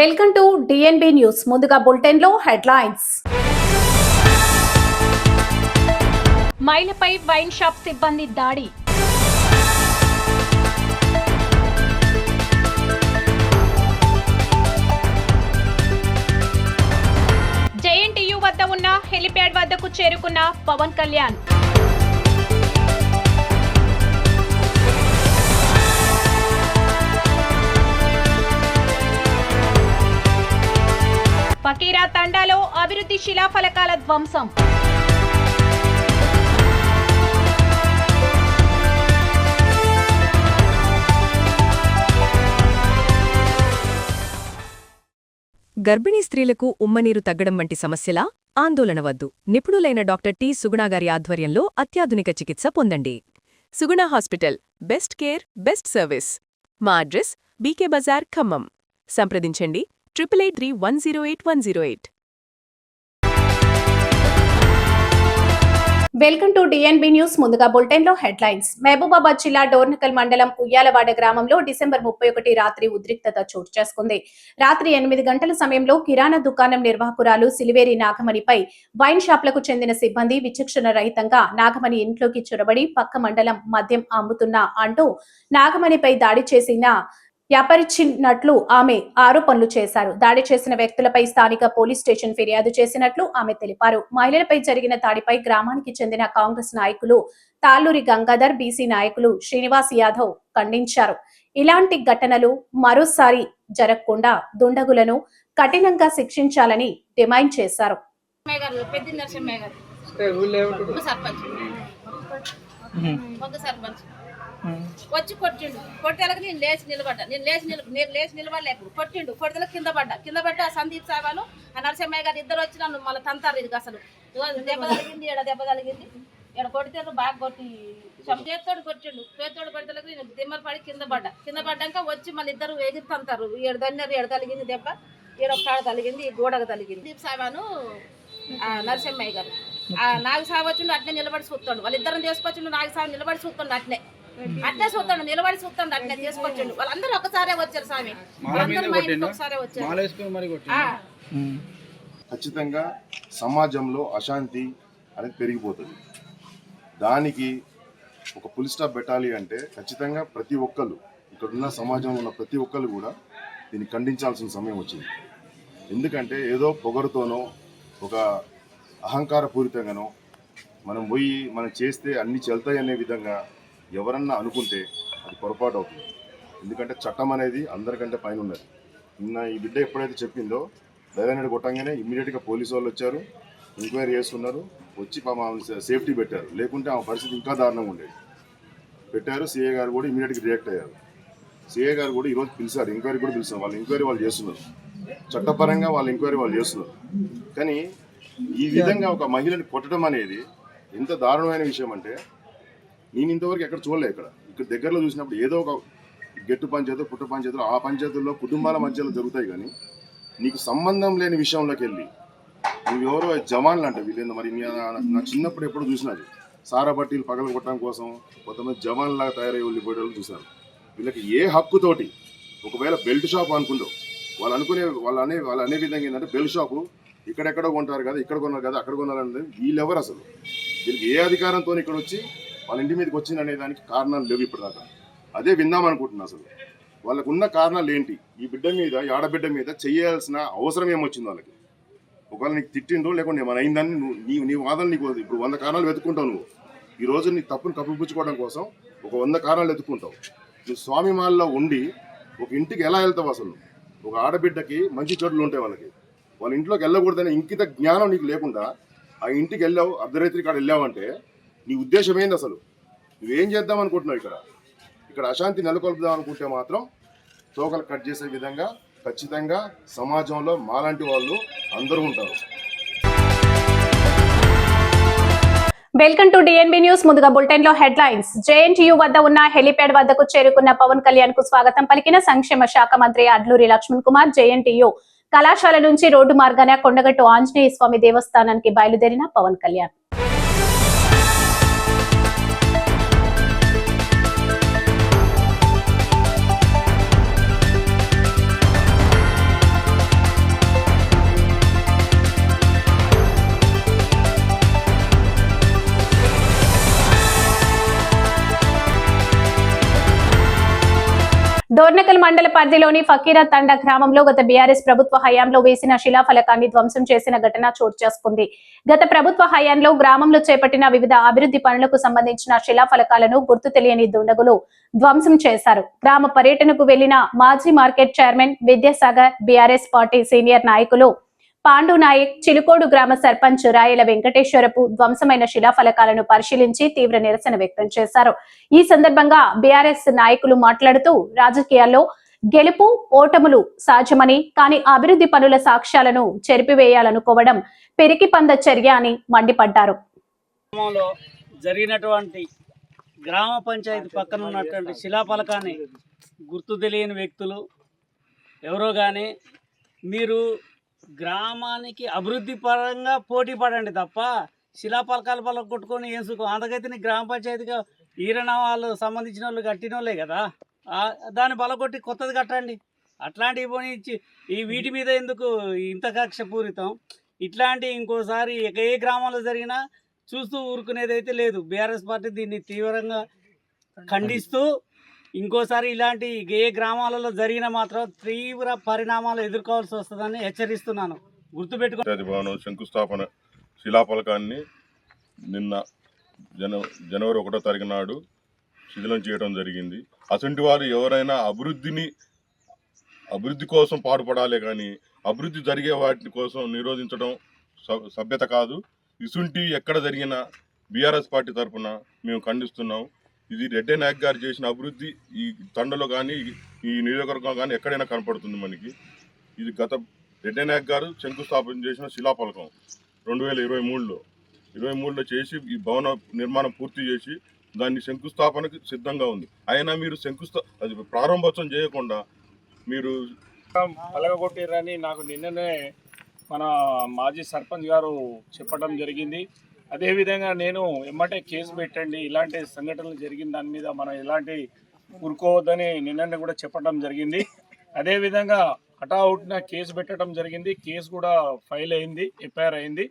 Welcome to DNB news. ముందుగా bulletin లో headlines. మహిళపై wine shop సిబ్బంది దాడి. జేఎన్టీయూ వద్ద ఉన్న హెలిప్యాడ్ వద్దకు చేరుకున్న పవన్ కళ్యాణ్. ఫకీరా తండాలో అభివృద్ధి శిలాఫలకాల ధ్వంసం. గర్భిణీ స్త్రీలకు ఉమ్మనీరు తగ్గడం వంటి సమస్యలా? ఆందోళన వద్దు. నిపుణులైన డాక్టర్ టి. సుగుణ గారి ఆధ్వర్యంలో అత్యాధునిక చికిత్స పొందండి. Suguna hospital, best care, best service. మా అడ్రస్ బీకే బజార్, ఖమ్మం. సంప్రదించండి 883108 వెల్కమ్ టు డిఎన్బి న్యూస్. ముందుగా బులెటిన్ లో హెడ్లైన్స్. మహబూబాబాద్ జిల్లా డోర్నకల్ మండలం ఉయ్యాలవాడ గ్రామంలో డిసెంబర్ 31 రాత్రి ఉద్రిక్తత చోటు చేసుకుంది. రాత్రి 8 గంటల సమయంలో కిరాణా దుకాణం నిర్వాహకురాలు సిలివేరి నాగమణిపై వైన్ షాప్లకు చెందిన సిబ్బంది విచక్షణ రహితంగా నాగమణి ఇంట్లోకి చొరబడి పక్క మండలం మద్యం అమ్ముతున్నా అంటూ నాగమణిపై దాడి చేసిన వ్యాపరిచినట్లు ఆమె ఆరోపణలు చేశారు. దాడి చేసిన వ్యక్తులపై స్థానిక పోలీస్ స్టేషన్ ఫిర్యాదు చేసినట్లు ఆమె తెలిపారు. మహిళలపై జరిగిన దాడిపై గ్రామానికి చెందిన కాంగ్రెస్ నాయకులు తాళ్ళూరి గంగాధర్, బీసీ నాయకులు శ్రీనివాస్ యాదవ్ ఖండించారు. ఇలాంటి ఘటనలు మరోసారి జరగకుండా దుండగులను కఠినంగా శిక్షించాలని డిమాండ్ చేశారు. వచ్చి కొట్టిండు. కొట్టేలకు నేను లేచి నిలబడలేప్పుడు కొట్టిండు. కొడితే కింద పడ్డా. ఆ సందీప్ సాబాను ఆ నరసింహయ్య గారు ఇద్దరు వచ్చి నన్ను మళ్ళీ తంతారు. ఇది అసలు దెబ్బ తగిలింది, దెబ్బ తగిలింది. ఇక్కడ కొడితే బాగా కొట్టి చేత్తోడు కొట్టిండు. చేత్తోడు కొడితే నేను దిమ్మలు పడి కింద పడ్డాక వచ్చి మళ్ళీ ఇద్దరు ఎగిరి తంతారు. ఏడు తలిగింది దెబ్బ, కాడ తలిగింది, ఈ గోడకు తలిగింది. సందీప్ సాబాను నరసింహయ్య గారు నాగు సాగు వచ్చిండు, అట్నే నిలబడి చూస్తాడు. వాళ్ళిద్దరిని తీసుకొచ్చిండు. నాగు సాగు నిలబడి చూస్తాడు, అట్నే చూస్తాడు, నిలబడి చూస్తాడు, అట్నే తీసుకొచ్చిండు. వాళ్ళందరూ ఒకసారే వచ్చారు స్వామి, ఒకసారే వచ్చారు. ఖచ్చితంగా సమాజంలో అశాంతి అనేది పెరిగిపోతుంది. దానికి ఒక ఫుల్ స్టాప్ పెట్టాలి అంటే ఖచ్చితంగా ప్రతి ఒక్కరు, ఇక్కడున్న సమాజంలో ఉన్న ప్రతి ఒక్కరు కూడా దీన్ని ఖండించాల్సిన సమయం వచ్చింది. ఎందుకంటే ఏదో పొగరుతోనో ఒక అహంకారపూరితంగానో మనం చేస్తే అన్ని చెల్తాయి అనే విధంగా ఎవరన్నా అనుకుంటే అది పొరపాటు అవుతుంది. ఎందుకంటే చట్టం అనేది అందరికంటే పైన ఉన్నది. నిన్న ఈ బిడ్డ ఎప్పుడైతే చెప్పిందో దైవనేడు కొట్టంగానే ఇమ్మీడియట్గా పోలీసు వాళ్ళు వచ్చారు, ఎంక్వైరీ చేసుకున్నారు, వచ్చి సేఫ్టీ పెట్టారు. లేకుంటే ఆ పరిస్థితి ఇంకా దారుణంగా ఉండేది. పెట్టారు. సిఐ గారు కూడా ఇమ్మీడియట్గా రియాక్ట్ అయ్యారు. సిఐ గారు కూడా ఈరోజు పిలిచారు, ఎంక్వైరీ కూడా పిలిచారు. వాళ్ళ ఎంక్వైరీ వాళ్ళు చేస్తున్నారు, చట్టపరంగా వాళ్ళ ఎంక్వైరీ వాళ్ళు చేస్తున్నారు. కానీ ఈ విధంగా ఒక మహిళని కొట్టడం అనేది ఎంత దారుణమైన విషయం అంటే నేను ఇంతవరకు ఎక్కడ చూడలే. ఇక్కడ దగ్గరలో చూసినప్పుడు ఏదో ఒక గెట్టు పంచాయతీ, పుట్ట పంచాయతీలు, ఆ పంచాయతీల్లో కుటుంబాల మధ్యలో జరుగుతాయి. కానీ నీకు సంబంధం లేని విషయంలోకి వెళ్ళి నువ్వు ఎవరో జవాన్లు అంటే వీళ్ళు మరి నా చిన్నప్పుడు ఎప్పుడు చూసినది సారా బట్టీలు పగల కొట్టడం కోసం కొంతమంది జవాన్లాగా తయారయ్యే వాళ్ళు పోయేవాళ్ళు చూశాను. వీళ్ళకి ఏ హక్కుతోటి ఒకవేళ బెల్ట్ షాప్ అనుకుంటూ వాళ్ళు అనే విధంగా ఏంటంటే బెల్ట్ షాపు ఇక్కడెక్కడో కొంటారు కదా, ఇక్కడ కొన్నారు కదా, అక్కడ కొన్నారనేది వీళ్ళెవరు అసలు? వీళ్ళకి ఏ అధికారంతో ఇక్కడ వచ్చి వాళ్ళ ఇంటి మీదకి వచ్చిందనే దానికి కారణాలు లేవు ఇప్పటిదాకా. అదే విందామనుకుంటున్నా. అసలు వాళ్ళకు ఉన్న కారణాలు ఏంటి? ఈ బిడ్డ మీద, ఈ ఆడబిడ్డ మీద చేయాల్సిన అవసరం ఏమొచ్చింది వాళ్ళకి? ఒకవేళ నీకు తిట్టిండ్రో లేకుండా ఏమైనా అయిందని నీ వాదన నీకు ఇప్పుడు 100 కారణాలు వెతుక్కుంటావు. నువ్వు ఈరోజు నీ తప్పును కప్పిపుచ్చుకోవడం కోసం ఒక 100 కారణాలు వెతుక్కుంటావు. నువ్వు స్వామి మాల్లో ఉండి ఒక ఇంటికి ఎలా వెళ్తావు? అసలు ఒక ఆడబిడ్డకి మంచి చెడులు ఉంటాయి. వాళ్ళ ఇంట్లోకి వెళ్ళకూడదనే ఇంకిత జ్ఞానం నీకు లేకుండా ఆ ఇంటికి వెళ్ళావు, అర్ధరాత్రి కాడ వెళ్ళావంటే నీ ఉద్దేశం ఏంది? అసలు నువ్వేం చేద్దాం అనుకుంటున్నావు? ఇక్కడ అశాంతి నెలకొల్పుదాం అనుకుంటే మాత్రం తోకలు కట్ చేసే విధంగా ఖచ్చితంగా సమాజంలో మాలాంటి వాళ్ళు అందరూ ఉంటారు. Welcome to DNB news. ముందుగా బులెటిన్ లో హెడ్లైన్స్. జేఎన్టీయూ వద్ద ఉన్న హెలిప్యాడ్ వద్దకు చేరుకున్న పవన్ కళ్యాణ్ కు స్వాగతం పలికిన సంక్షేమ శాఖ మంత్రి అడ్లూరి లక్ష్మణ్ కుమార్. జేఎన్టీయూ కళాశాల నుంచి రోడ్డు మార్గాన కొండగట్టు ఆంజనేయ స్వామి దేవస్థానానికి బయలుదేరిన పవన్ కళ్యాణ్. డోర్నకల్ మండల పరిధిలోని ఫకీరా తండా గ్రామంలో గత బీఆర్ఎస్ ప్రభుత్వ హయాంలో వేసిన శిలాఫలకాన్ని ధ్వంసం చేసిన ఘటన చోటు చేసుకుంది. గత ప్రభుత్వ హయాంలో గ్రామంలో చేపట్టిన వివిధ అభివృద్ధి పనులకు సంబంధించిన శిలాఫలకాలను గుర్తు తెలియని దుండగులు ధ్వంసం చేశారు. గ్రామ పర్యటనకు వెళ్లిన మాజీ market chairman Vidyasagar, BRS party senior నాయకులు పాండు నాయక్, చిలుకోడు గ్రామ సర్పంచ్ రాయల వెంకటేశ్వరపు ధ్వంసమైన శిలాఫలకాలను పరిశీలించి తీవ్ర నిరసన వ్యక్తం చేశారు. ఈ సందర్భంగా బీఆర్ఎస్ నాయకులు మాట్లాడుతూ రాజకీయాల్లో గెలుపు ఓటములు సహజమని, కానీ అభివృద్ధి పనుల సాక్ష్యాలను చెరిపివేయాలనుకోవడం పెరికిపంద చర్య అని మండిపడ్డారు. గ్రామంలో జరిగినటువంటి గ్రామ పంచాయతీ పక్కన ఉన్నటువంటి శిలాఫలకాన్ని గుర్తు తెలియని వ్యక్తులు ఎవరో కానీ మీరు గ్రామానికి అభివృద్ధి పరంగా పోటీ పడండి తప్ప శిలాఫలకాలు కొట్టుకొని ఏం సుఖం. అందుకైతే నీ గ్రామ పంచాయతీగా ఈరణ వాళ్ళు సంబంధించిన వాళ్ళు కట్టిన వాళ్ళే కదా, దాన్ని బలగొట్టి కొత్తది కట్టండి. అట్లాంటివి పోనీ ఈ వీటి మీద ఎందుకు ఇంత కక్షపూరితం? ఇట్లాంటి ఇంకోసారి ఏ గ్రామంలో జరిగినా చూస్తూ ఊరుకునేది అయితే లేదు. బీఆర్ఎస్ పార్టీ దీన్ని తీవ్రంగా ఖండిస్తూ ఇంకోసారి ఇలాంటి ఏ గ్రామాలలో జరిగిన మాత్రం తీవ్ర పరిణామాలు ఎదుర్కోవాల్సి వస్తుందని హెచ్చరిస్తున్నాను. గుర్తుపెట్టుకో. భవనం శంకుస్థాపన శిలాఫలకాన్ని నిన్న జనవరి 1వ తారీఖు నాడు శిథిలం చేయడం జరిగింది. అటువంటి వారు ఎవరైనా అభివృద్ధి కోసం పాటుపడాలి, కానీ అభివృద్ధి జరిగే వాటి కోసం నిరోధించడం సభ్యత కాదు. ఇసుంటి ఎక్కడ జరిగినా బీఆర్ఎస్ పార్టీ తరఫున మేము ఖండిస్తున్నాం. ఇది రెడ్డి నాయక్ గారు చేసిన అభివృద్ధి ఈ తండలో కానీ ఈ నియోజకవర్గం కానీ ఎక్కడైనా కనపడుతుంది మనకి. ఇది గత రెడ్డి నాయక్ గారు శంకుస్థాపన చేసిన శిలాఫలకం 2023లో చేసి ఈ భవన నిర్మాణం పూర్తి చేసి దాన్ని శంకుస్థాపనకు సిద్ధంగా ఉంది. అయినా మీరు అది ప్రారంభోత్సవం చేయకుండా మీరు పలగొట్టిరని నాకు నిన్ననే మన మాజీ సర్పంచ్ గారు చెప్పడం జరిగింది. అదేవిధంగా నేను ఎమ్మటే కేసు పెట్టండి, ఇలాంటి సంఘటనలు జరిగిన దాని మీద మనం ఎలాంటి ఊరుకోవద్దని నిన్ననే కూడా చెప్పడం జరిగింది. అదేవిధంగా హఠావుట్న కేసు పెట్టడం జరిగింది. కేసు కూడా ఫైల్ అయింది, ఎఫ్ఐఆర్ అయింది.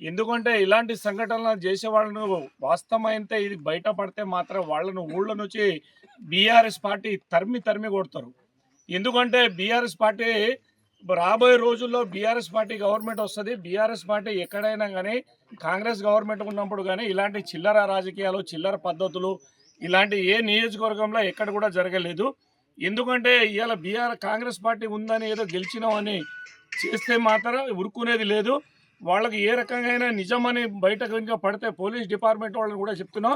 ఎందుకంటే ఇలాంటి సంఘటనలు చేసే వాళ్ళను వాస్తవమైతే ఇది బయటపడితే మాత్రం వాళ్ళను ఊళ్ళ నుంచి బీఆర్ఎస్ పార్టీ తరిమి కొడతారు. ఎందుకంటే బీఆర్ఎస్ పార్టీ రాబోయే రోజుల్లో బీఆర్ఎస్ పార్టీ గవర్నమెంట్ వస్తుంది. బీఆర్ఎస్ పార్టీ ఎక్కడైనా కానీ కాంగ్రెస్ గవర్నమెంట్ ఉన్నప్పుడు కానీ ఇలాంటి చిల్లర రాజకీయాలు, చిల్లర పద్ధతులు ఇలాంటి ఏ నియోజకవర్గంలో ఎక్కడ కూడా జరగలేదు. ఎందుకంటే ఇవాళ కాంగ్రెస్ పార్టీ ఉందని ఏదో గెలిచినామని చేస్తే మాత్రం ఉరుకునేది లేదు. వాళ్ళకి ఏ రకంగా నిజమని బయటకు ఇంకా పడితే పోలీస్ డిపార్ట్మెంట్ వాళ్ళని కూడా చెప్తున్నాం,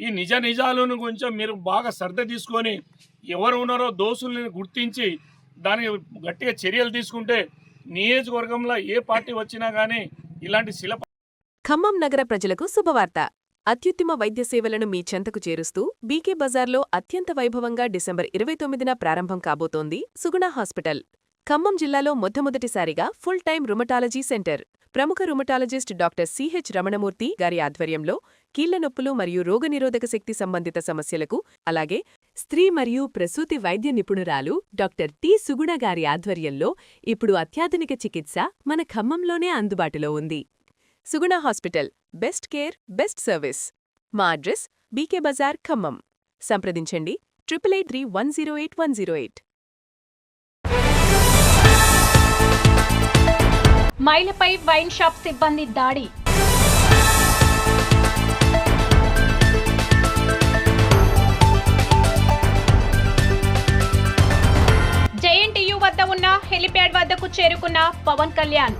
ఈ నిజాలను కొంచెం మీరు బాగా శ్రద్ధ తీసుకొని ఎవరు ఉన్నారో దోషుల్ని గుర్తించి దానికి గట్టిగా చర్యలు తీసుకుంటే నియోజకవర్గంలో ఏ పార్టీ వచ్చినా కానీ ఇలాంటి ఖమ్మం నగర ప్రజలకు శుభవార్త. అత్యుత్తమ వైద్య సేవలను మీ చెంతకు చేరుస్తూ బీకే బజార్లో అత్యంత వైభవంగా డిసెంబర్ 29న ప్రారంభం కాబోతోంది సుగుణ హాస్పిటల్. ఖమ్మం జిల్లాలో మొట్టమొదటిసారిగా ఫుల్ టైం రుమటాలజీ సెంటర్. ప్రముఖ రుమటాలజిస్ట్ డాక్టర్ సిహెచ్ రమణమూర్తి గారి ఆధ్వర్యంలో కీళ్ల నొప్పులు మరియు రోగనిరోధక శక్తి సంబంధిత సమస్యలకు, అలాగే స్త్రీ మరియు ప్రసూతి వైద్య నిపుణురాలు డాక్టర్ టి సుగుణ గారి ఆధ్వర్యంలో ఇప్పుడు అత్యాధునిక చికిత్స మన ఖమ్మంలోనే అందుబాటులో ఉంది. Suguna hospital, best care, best service. మా అడ్రస్ బీకే బజార్, ఖమ్మం. సంప్రదించండి 8883108108. మహిళపై వైన్ షాప్ సిబ్బంది దాడి. జేఎన్టీయూ వద్ద ఉన్న హెలిప్యాడ్ వద్దకు చేరుకున్న పవన్ కళ్యాణ్.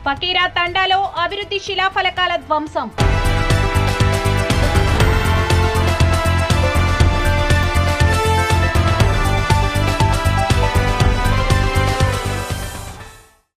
ఫకీరా తండాలో అభివృద్ధి శిలాఫలకాల ధ్వంసం.